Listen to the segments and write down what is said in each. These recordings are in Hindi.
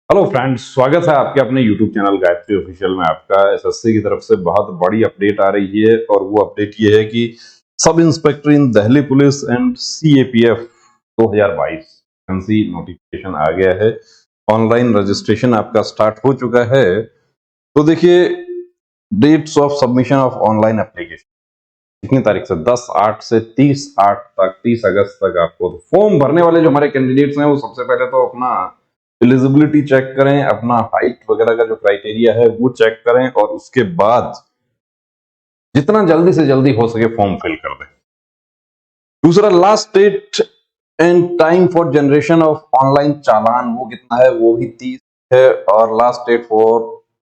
हेलो फ्रेंड्स, स्वागत है आपके अपने यूट्यूब चैनल गायत्री ऑफिशियल में। आपका एसएससी की तरफ से बहुत बड़ी अपडेट आ रही है और वो अपडेट ये है कि sub inspector in Delhi police and CAPF 2022 vacancy notification आ गया है। ऑनलाइन रजिस्ट्रेशन आपका स्टार्ट हो चुका है। तो देखिए, dates of submission of online application कितनी तारीख से, 10/8 से 30/8 तक, 30 अगस्त तक आपको फॉर्म भरने वाले जो हमारे कैंडिडेट्स हैं वो सबसे पहले तो अपना एलिजिबिलिटी चेक करें, अपना हाइट वगैरह का जो क्राइटेरिया है वो चेक करें और उसके बाद जितना जल्दी से जल्दी हो सके फॉर्म फिल कर दें। दूसरा, last date and time for generation of online challan वो कितना है, वो भी 30 है। और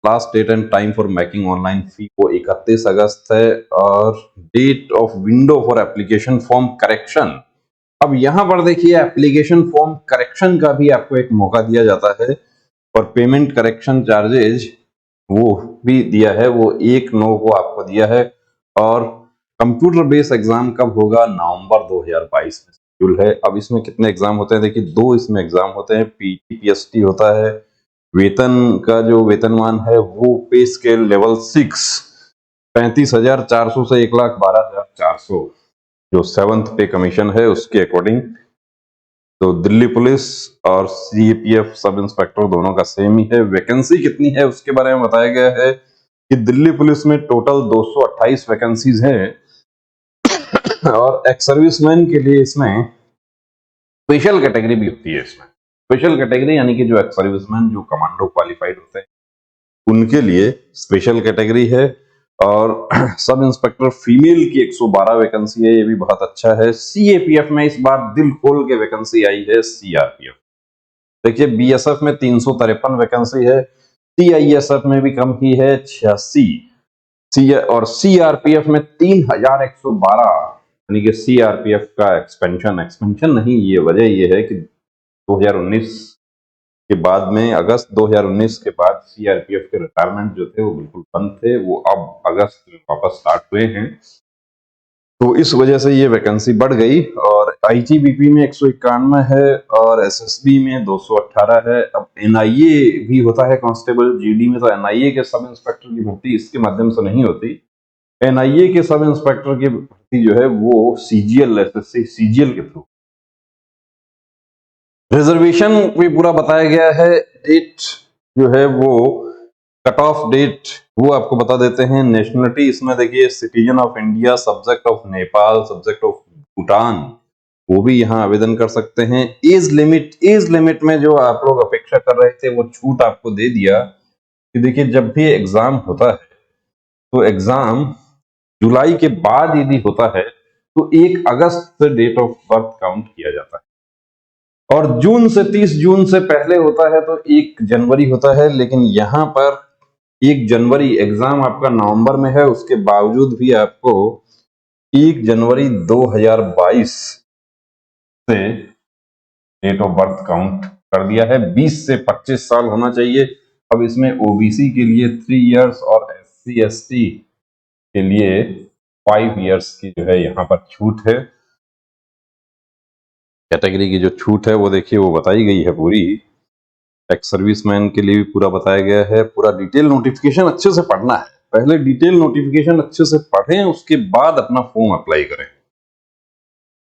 last date and time for making online fee वो 31 अगस्त है। और date of window for application form correction, अब यहां पर देखिए एप्लीकेशन फॉर्म करेक्शन का भी आपको एक मौका दिया जाता है और पेमेंट करेक्शन चार्जेज वो भी दिया है, वो 1/9 को आपको दिया है। और कंप्यूटर बेस्ड एग्जाम कब होगा, नवंबर 2022 में शेड्यूल है। अब इसमें कितने एग्जाम होते हैं, देखिए 2 इसमें एग्जाम होते हैं। पीटी पीएसटी होता है, वेतन का जो वेतनमान है वो पे स्केल लेवल 6 35,400 से 1,12,400 जो 7th पे कमीशन है उसके अकॉर्डिंग। तो दिल्ली पुलिस और सीएपीएफ सब इंस्पेक्टर दोनों का सेम ही है। वैकेंसी कितनी है उसके बारे में बताया गया है कि दिल्ली पुलिस में टोटल 228 वैकेंसीज हैं और एक्स सर्विसमैन के लिए इसमें स्पेशल कैटेगरी भी होती है। इसमें स्पेशल कैटेगरी यानी कि जो एक्स सर्विसमैन जो कमांडो क्वालिफाइड होते हैं उनके लिए स्पेशल कैटेगरी है। और सब इंस्पेक्टर फीमेल की 112 वैकेंसी है, ये भी बहुत अच्छा है। सीएपीएफ में इस बार दिल खोल के वैकेंसी आई है। सीआरपीएफ देखिए, बीएसएफ में 353 वैकेंसी है, सीआईएसएफ में भी कम ही है 86 और सीआरपीएफ में 3,112 यानी कि सीआरपीएफ का एक्सपेंशन नहीं, ये वजह ये है कि 2019 के बाद में, अगस्त 2019 के बाद सीआरपीएफ के रिटायरमेंट जो थे वो बिल्कुल बंद थे, वो अब अगस्त में वापस स्टार्ट हुए हैं। तो इस वजह से ये वैकेंसी बढ़ गई। और आईटीबीपी में 191 है और एसएसबी में 218 है। अब एनआईए भी होता है कांस्टेबल, जीडी में तो एनआईए के सब इंस्पेक्टर की भर्ती इसके माध्यम से नहीं होती। एनआईए के सब इंस्पेक्टर की भर्ती जो है वो सीजीएल, एसएससी सीजीएल के थ्रू। रिजर्वेशन भी पूरा बताया गया है। डेट जो है वो कट ऑफ डेट वो आपको बता देते हैं। नेशनलिटी इसमें देखिए, citizen of India, subject of Nepal, subject of Bhutan, वो भी यहाँ आवेदन कर सकते हैं। एज लिमिट में जो आप लोग अपेक्षा कर रहे थे वो छूट आपको दे दिया कि देखिए, जब भी एग्जाम होता है तो एग्जाम जुलाई के बाद यदि होता है तो 1 अगस्त से डेट ऑफ बर्थ काउंट किया जाता है और जून से 30 जून से पहले होता है तो 1 जनवरी होता है। लेकिन यहाँ पर 1 जनवरी एग्जाम आपका नवंबर में है, उसके बावजूद भी आपको 1 जनवरी 2022 से डेट ऑफ बर्थ काउंट कर दिया है। 20 से 25 साल होना चाहिए। अब इसमें ओबीसी के लिए 3 इयर्स और एससी एसटी के लिए 5 इयर्स की जो है यहाँ पर छूट है। कैटेगरी की जो छूट है वो देखिए वो बताई गई है पूरी। एक्स सर्विसमैन के लिए भी पूरा बताया गया है। पूरा डिटेल नोटिफिकेशन अच्छे से पढ़ना है, पहले डिटेल नोटिफिकेशन अच्छे से पढ़ें, उसके बाद अपना फॉर्म अप्लाई करें।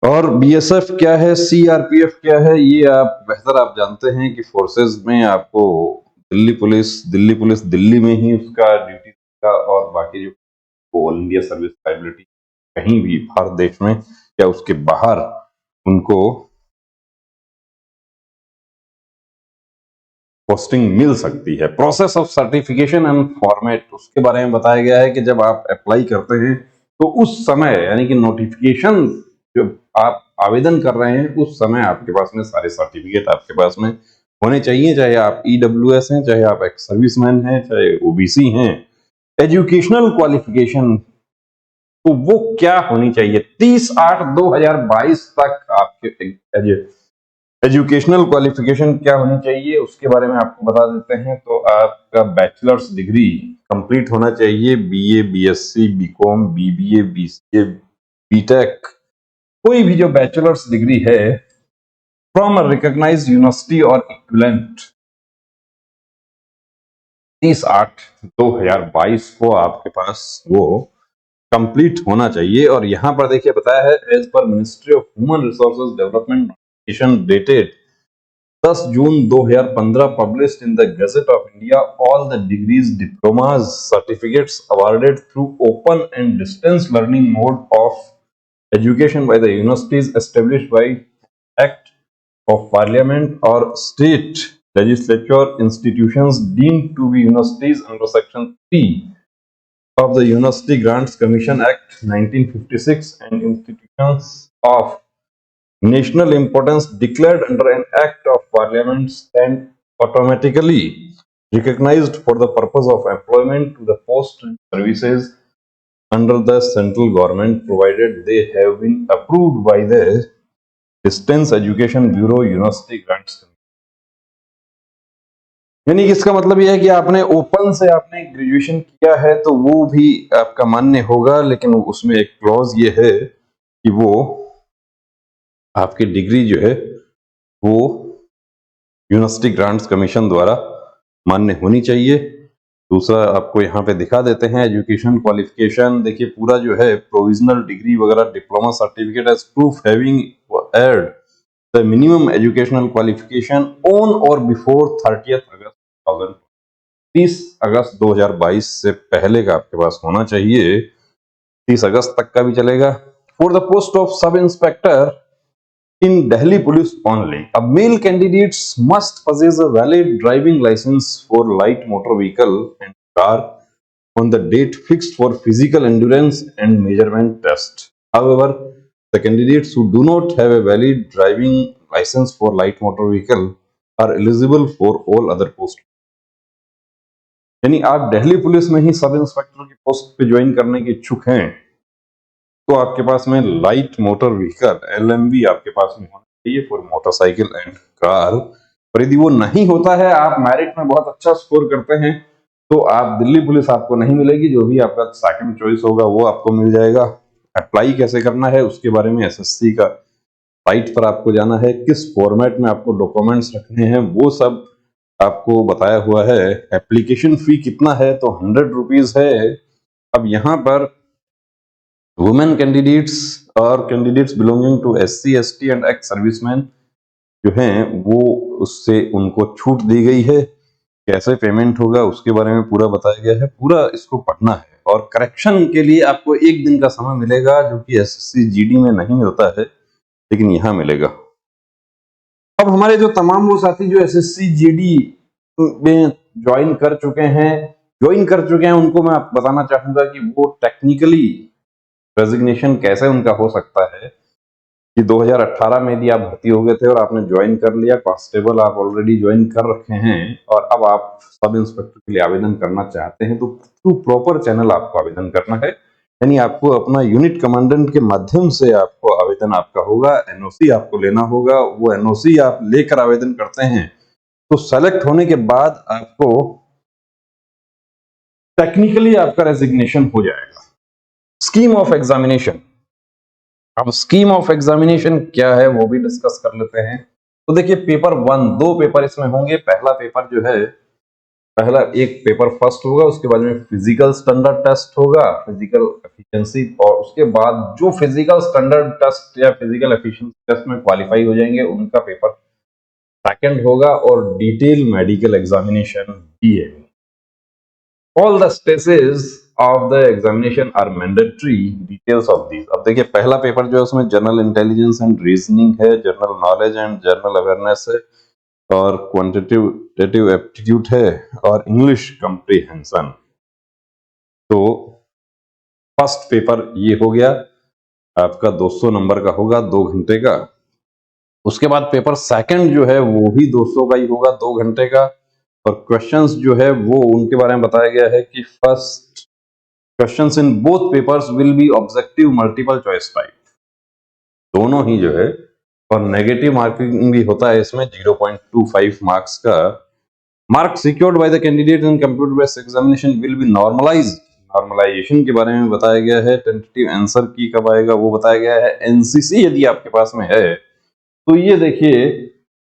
और बीएसएफ क्या है, सीआरपीएफ क्या है, ये आप बेहतर आप जानते हैं कि फोर्सेस में आपको दिल्ली पुलिस दिल्ली में ही उसका ड्यूटी का, और बाकी जो ऑल इंडिया सर्विस लायबिलिटी कहीं भी भारत देश में या उसके बाहर उनको पोस्टिंग मिल सकती है। Process of certification and format उसके बारे में बताया गया है कि जब आप अप्लाई करते हैं तो उस समय यानी कि नोटिफिकेशन जब आप आवेदन कर रहे हैं उस समय आपके पास में सारे सर्टिफिकेट आपके पास में होने चाहिए, चाहे आप ईडब्ल्यूएस हैं, चाहे आप एक्स सर्विसमैन हैं, चाहे ओबीसी हैं। एजुकेशनल क्वालिफिकेशन तो वो क्या होनी चाहिए, 30/8/2022 तक आपके एजुकेशनल क्वालिफिकेशन क्या होनी चाहिए उसके बारे में आपको बता देते हैं। तो आपका बैचलर्स डिग्री कंप्लीट होना चाहिए, BA, BSc, BCom, BBA, BCA, BTech, कोई भी जो बैचलर्स डिग्री है फ्रॉम अ रिकॉग्नाइज्ड यूनिवर्सिटी और इक्विवेलेंट 30/8/2022 को आपके पास वो कंप्लीट होना चाहिए। और यहाँ पर देखिए बताया है, as per ministry of human resources development notification dated 10 June 2015 published in the Gazette of India, all the degrees, diplomas, certificates awarded through open and distance learning mode of education by the universities established by Act of Parliament or state legislature institutions deemed to be universities under Section 3 of the University Grants Commission Act 1956 and institutions of national importance declared under an act of parliament stand automatically recognized for the purpose of employment to the post and services under the central government provided they have been approved by the distance education bureau university grants। यानी कि इसका मतलब यह है कि आपने ओपन से आपने ग्रेजुएशन किया है तो वो भी आपका मान्य होगा, लेकिन उसमें एक क्लॉज ये है कि वो आपकी डिग्री जो है वो यूनिवर्सिटी ग्रांट्स कमीशन द्वारा मान्य होनी चाहिए। दूसरा आपको यहाँ पे दिखा देते हैं एजुकेशन क्वालिफिकेशन। देखिए पूरा जो है प्रोविजनल डिग्री वगैरह, diploma certificate age proof having earned the minimum educational qualification on or before 30 August 30 अगस्त 2022 से पहले का आपके पास होना चाहिए। 30 अगस्त तक का भी चलेगा। For the post of sub inspector in Delhi police only, a male candidates must possess a valid driving license for light motor vehicle and car on the date fixed for physical endurance and measurement test. However, the candidates who do not have a valid driving license for light motor vehicle are eligible for all other posts. यानी आप दिल्ली पुलिस में ही सब इंस्पेक्टर की पोस्ट पे ज्वाइन करने के इच्छुक हैं तो आपके पास में लाइट मोटर व्हीकल LMV आपके पास में होना चाहिए फॉर मोटरसाइकिल एंड कार। और यदि वो नहीं होता है, आप मेरिट में बहुत अच्छा स्कोर करते हैं, तो आप दिल्ली पुलिस आपको नहीं मिलेगी। जो भी आपका सेकंड चॉइस होगा वो आपको मिल जाएगा। अप्लाई कैसे करना है उसके बारे में SSC का साइट पर आपको जाना है, किस फॉर्मेट में आपको डॉक्यूमेंट्स रखने हैं वो सब आपको बताया हुआ है। एप्लीकेशन फी कितना है तो 100 रुपीज है। अब यहाँ पर वुमेन कैंडिडेट्स और candidates belonging to SC ST and ex serviceman जो हैं वो उससे उनको छूट दी गई है। कैसे पेमेंट होगा उसके बारे में पूरा बताया गया है। पूरा इसको पढ़ना है और करेक्शन के लिए आपको 1 दिन का समय मिलेगा, जो कि SSC GD में नहीं मिलता है लेकिन यहाँ मिलेगा। अब हमारे जो तमाम वो साथी जो SSC GD में ज्वाइन कर चुके हैं उनको मैं आपको बताना चाहूंगा कि वो टेक्निकली रेजिग्नेशन कैसे उनका हो सकता है कि 2018 में यदि आप भर्ती हो गए थे और आपने ज्वाइन कर लिया, कांस्टेबल आप ऑलरेडी ज्वाइन कर रखे हैं और अब आप सब इंस्पेक्टर के लिए आवेदन करना चाहते हैं तो थ्रू प्रॉपर चैनल आपको आवेदन करना है। यानी आपको अपना यूनिट कमांडेंट के माध्यम से आपको आवेदन आपका होगा। NOC आपको लेना होगा। वो NOC आप लेकर आवेदन करते हैं तो सेलेक्ट होने के बाद आपको टेक्निकली आपका रेजिग्नेशन हो जाएगा। स्कीम ऑफ एग्जामिनेशन, अब स्कीम ऑफ एग्जामिनेशन क्या है वो भी डिस्कस कर लेते हैं। तो देखिए पेपर 1, 2 पेपर इसमें होंगे। पहला पेपर जो है, पहला एक पेपर फर्स्ट होगा, उसके बाद में फिजिकल स्टैंडर्ड टेस्ट होगा, फिजिकल एफिशिएंसी, और उसके बाद जो फिजिकल स्टैंडर्ड टेस्ट या फिजिकल एफिशिएंसी टेस्ट में क्वालिफाई हो जाएंगे उनका पेपर सेकंड होगा और detail medical examination DA। All the stages of the examination are mandatory. Details of these. अब देखिए पहला पेपर जो है उसमें जनरल इंटेलिजेंस एंड रीजनिंग है, general knowledge and general awareness है और क्वांटिटेटिव एप्टीट्यूड है और इंग्लिश कंप्रीहेंशन। तो फर्स्ट पेपर ये हो गया आपका, 200 नंबर का होगा, 2 घंटे का। उसके बाद पेपर सेकंड जो है वो भी 200 का ही होगा, 2 घंटे का। और क्वेश्चंस जो है वो उनके बारे में बताया गया है कि first questions in both papers will be objective multiple choice type, दोनों ही जो है, और नेगेटिव मार्किंग भी होता है इसमें 0.25 मार्क्स का। Marks secured by the candidate in computer based examination will be normalised, normalisation के बारे में बताया गया है। टेंटेटिव आंसर की कब आएगा वो बताया गया है। NCC यदि आपके पास में है तो ये देखिए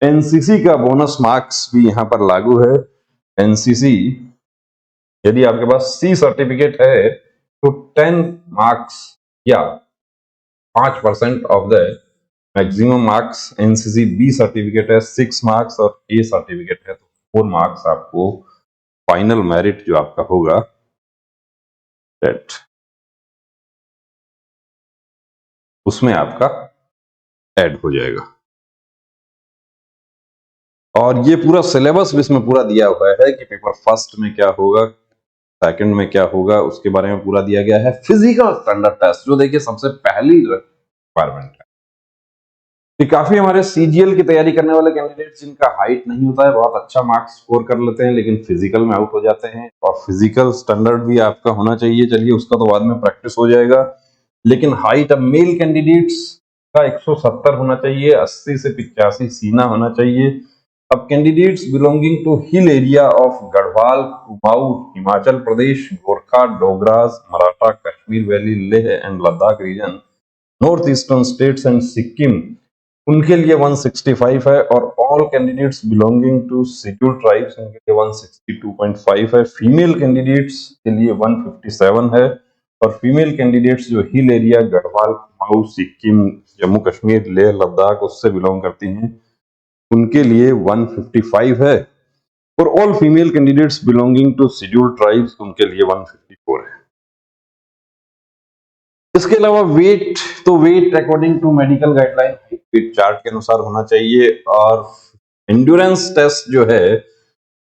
NCC का बोनस मार्क्स भी यहाँ पर लागू है। NCC यदि आपके पास सी सर्टिफिकेट है तो 10 मार्क्स या 5% of the maximum marks, NCC B certificate है 6 मार्क्स और ए सर्टिफिकेट है तो 4 मार्क्स आपको फाइनल मेरिट जो आपका होगा दैट उसमें आपका ऐड हो जाएगा। और ये पूरा सिलेबस भी इसमें पूरा दिया हुआ है कि पेपर फर्स्ट में क्या होगा, सेकंड में क्या होगा, उसके बारे में पूरा दिया गया है। फिजिकल स्टैंडर्ड टेस्ट जो देखिए सबसे पहली रिक्वायरमेंट है कि काफी हमारे सीजीएल की तैयारी करने वाले कैंडिडेट्स जिनका हाइट नहीं होता है बहुत अच्छा मार्क्स स्कोर कर लेते हैं लेकिन फिजिकल में आउट हो जाते हैं, और फिजिकल स्टैंडर्ड भी आपका होना चाहिए। चलिए उसका तो बाद में प्रैक्टिस हो जाएगा, लेकिन हाइट अब मेल कैंडिडेट्स का 170 होना चाहिए, 80 से 85 सीना होना चाहिए। अब candidates belonging to hill area of Garhwal, Kumaon, Himachal Pradesh, Gorkha, Dogras, Maratha, Kashmir valley, Leh and Ladakh region, north eastern states and Sikkim, उनके लिए 165 है। और all candidates belonging to scheduled tribes उनके लिए 162.5 है। फीमेल कैंडिडेट्स के लिए 157 है, और फीमेल कैंडिडेट्स जो हिल एरिया गढ़वाल, कुमाऊं, सिक्किम, जम्मू कश्मीर, लेह लद्दाख उससे बिलोंग करती हैं उनके लिए 155 है, और all female candidates belonging to scheduled tribes उनके लिए 154 है। इसके अलावा वेट, तो weight according to medical guideline weight chart के अनुसार होना चाहिए। और एंड्योरेंस टेस्ट जो है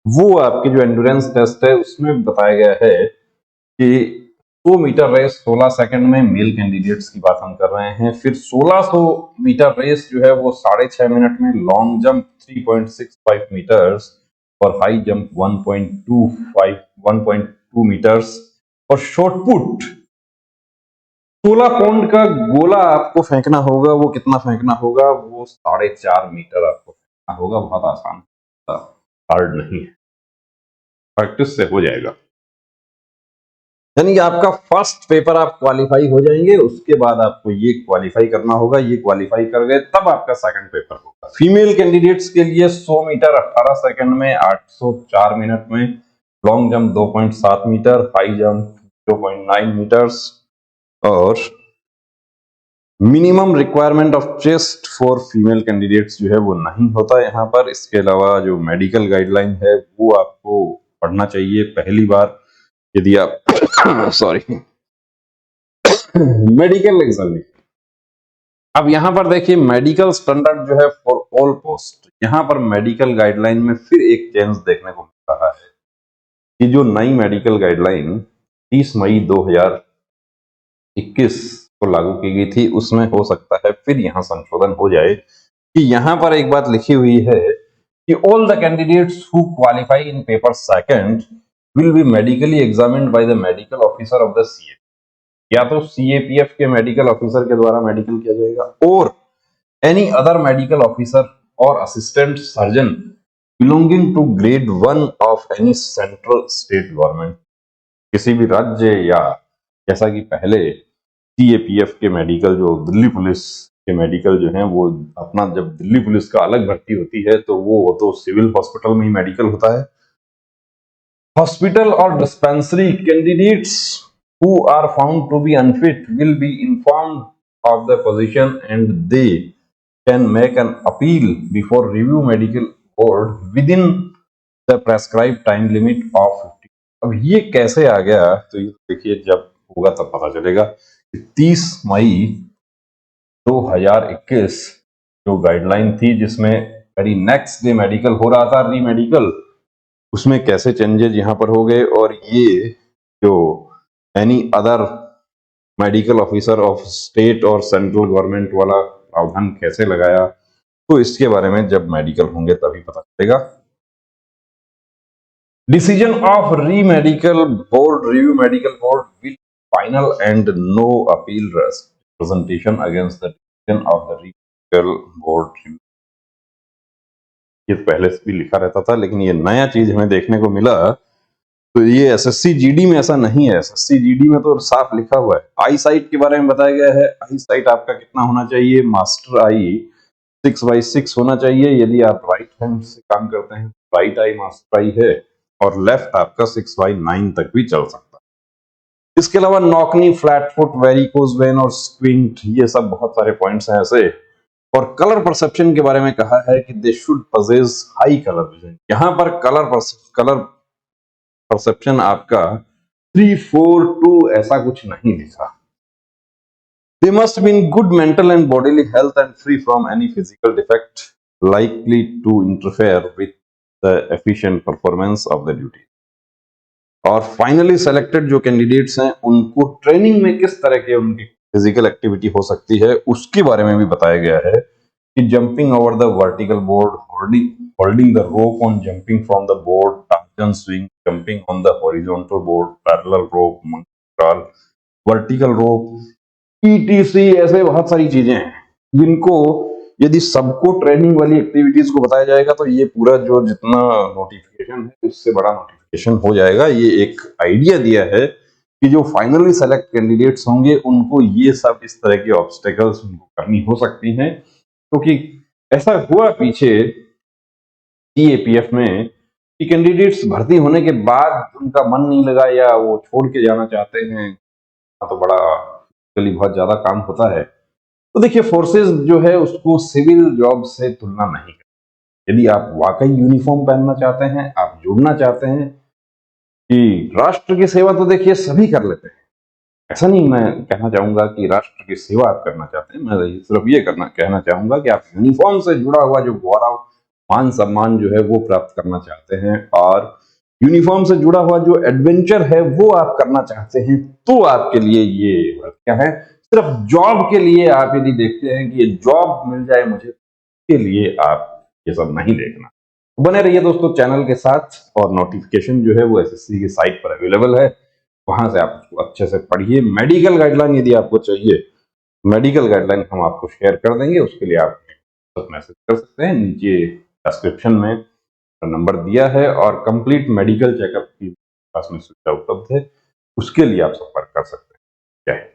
वो आपके जो एंड्योरेंस टेस्ट है उसमें बताया गया है कि 100 मीटर रेस 16 सेकंड में मेल कैंडिडेट्स की बात हम कर रहे हैं, फिर 1600 मीटर रेस जो है वो 6.5 मिनट में, लॉन्ग जंप 3.65 मीटर्स और हाई जंप 1.2 मीटर्स, और शॉर्ट पुट 16 पाउंड का गोला आपको फेंकना होगा। वो कितना फेंकना होगा, वो 4.5 मीटर आपको फेंकना होगा। बहुत आसान, हार्ड नहीं है, प्रैक्टिस से हो जाएगा। यानी कि आपका फर्स्ट पेपर आप क्वालिफाई हो जाएंगे, उसके बाद आपको ये क्वालिफाई करना होगा, ये क्वालिफाई कर गए तब आपका सेकंड पेपर होगा। फीमेल कैंडिडेट्स के लिए 100 मीटर 18 सेकंड में, 804 मिनट में, long jump 2.7 metre, high jump 0.9 metres, और minimum requirement of chest for female candidates जो है वो नहीं होता यहाँ पर। इसके अलावा जो मेडिकल गाइडलाइन है वो आपको पढ़ना चाहिए पहली बार यदि आप सॉरी मेडिकल एग्जामिनेशन। अब यहाँ पर देखिए मेडिकल स्टैंडर्ड जो है फॉर ऑल पोस्ट, यहाँ पर मेडिकल गाइडलाइन में फिर एक चेंज देखने को मिल रहा है कि जो नई मेडिकल गाइडलाइन 30 मई 2021 को लागू की गई थी उसमें हो सकता है फिर यहाँ संशोधन हो जाए कि यहाँ पर एक बात लिखी हुई है कि all the candidates who qualify in paper second will be medically examined by the medical officer of the CA, या तो सीएपीएफ के मेडिकल ऑफिसर के द्वारा मेडिकल किया जाएगा, और एनी अदर मेडिकल ऑफिसर और assistant surgeon belonging to grade 1 of any central state government, किसी भी राज्य, या जैसा कि पहले सीएपीएफ के मेडिकल जो दिल्ली पुलिस के मेडिकल जो हैं वो अपना, जब दिल्ली पुलिस का अलग भर्ती होती है तो वो तो सिविल हॉस्पिटल में ही मेडिकल होता है। हॉस्पिटल और dispensary candidates who are found to be unfit will be informed of the position and they can make an appeal before review medical board within the prescribed time limit of 50। अब ये कैसे आ गया, तो ये देखिए जब होगा तब पता चलेगा। 30 मई 2021 जो गाइडलाइन थी जिसमें वेरी नेक्स्ट डे मेडिकल हो रहा था, री मेडिकल, उसमें कैसे चेंजेस यहाँ पर हो गए, और ये जो any other medical officer of state और सेंट्रल गवर्नमेंट वाला प्रावधान कैसे लगाया, तो इसके बारे में जब मेडिकल होंगे तभी पता चलेगा। Decision of re medical board, review medical board will final and no appeal presentation against the decision of the re medical board. ये पहले से भी लिखा रहता था लेकिन ये नया चीज हमें देखने को मिला, तो ये एसएससी जीडी में ऐसा नहीं है। एसएससी जीडी में तो साफ लिखा हुआ है। आई साइट के बारे में बताया गया है। आई साइट आपका कितना होना चाहिए, मास्टर आई 6/6 होना चाहिए। यदि आप राइट हैंड से काम करते हैं राइट आई मास्टर आई है, और लेफ्ट आपका 6/9 तक भी चल सकता है। इसके अलावा knock knee, flat foot, varicose vein और स्क्विंट, ये सब बहुत सारे पॉइंट्स हैं ऐसे। और कलर परसेप्शन के बारे में कहा है कि they should possess high colour vision. यहाँ पर कलर परसेप्शन आपका 3, 4, 2 ऐसा कुछ नहीं लिखा। They must be in good mental and bodily health and free from any physical defect likely to interfere with the efficient performance of the duty. और फाइनली सेलेक्टेड जो कैंडिडेट्स हैं उनको ट्रेनिंग में किस तरह के उनकी फिजिकल एक्टिविटी हो सकती है उसके बारे में भी बताया गया है कि jumping over the vertical board, holding the rope on jumping from the board, torsion swing, jumping on the horizontal board, parallel rope, monkey crawl, vertical rope, etc, ऐसे बहुत सारी चीजें हैं जिनको यदि सबको ट्रेनिंग वाली एक्टिविटीज को बताया जाएगा तो ये पूरा जो जितना नोटिफिकेशन है उससे बड़ा नोटिफिकेशन हो जाएगा। ये एक आइडिया दिया है कि जो फाइनली सेलेक्ट कैंडिडेट्स होंगे उनको ये सब इस तरह की ऑब्स्टेकल्स उनको करनी हो सकती हैं, क्योंकि ऐसा हुआ पीछे सीएपीएफ में कि कैंडिडेट्स भर्ती होने के बाद उनका मन नहीं लगा या वो छोड़ के जाना चाहते हैं, तो बड़ा बहुत ज्यादा काम होता है। तो देखिए फोर्सेस जो है उसको सिविल जॉब से तुलना नहीं करें। यदि आप वाकई यूनिफॉर्म पहनना चाहते हैं, आप जुड़ना चाहते हैं कि राष्ट्र की सेवा, तो देखिए सभी कर लेते हैं। ऐसा नहीं मैं कहना चाहूंगा कि राष्ट्र की सेवा आप करना चाहते हैं, मैं सिर्फ ये कहना चाहूंगा कि आप यूनिफॉर्म से जुड़ा हुआ जो गौरव, मान सम्मान जो है वो प्राप्त करना चाहते हैं और यूनिफॉर्म से जुड़ा हुआ जो एडवेंचर है वो आप करना चाहते हैं, तो आपके लिए ये क्या है। सिर्फ जॉब के लिए आप यदि देखते हैं कि ये जॉब मिल जाए मुझे, के लिए आप ये सब नहीं देखना। बने रहिए दोस्तों चैनल के साथ, और नोटिफिकेशन जो है वो एसएससी की साइट पर अवेलेबल है, वहां से आप उसको अच्छे से पढ़िए। मेडिकल गाइडलाइन यदि आपको चाहिए, मेडिकल गाइडलाइन हम आपको शेयर कर देंगे, उसके लिए आप मैसेज कर सकते हैं। नीचे डिस्क्रिप्शन में नंबर दिया है और कंप्लीट मेडिकल चेकअप की पास में सुविधा उपलब्ध है, उसके लिए आप संपर्क कर सकते हैं। जय हिंद।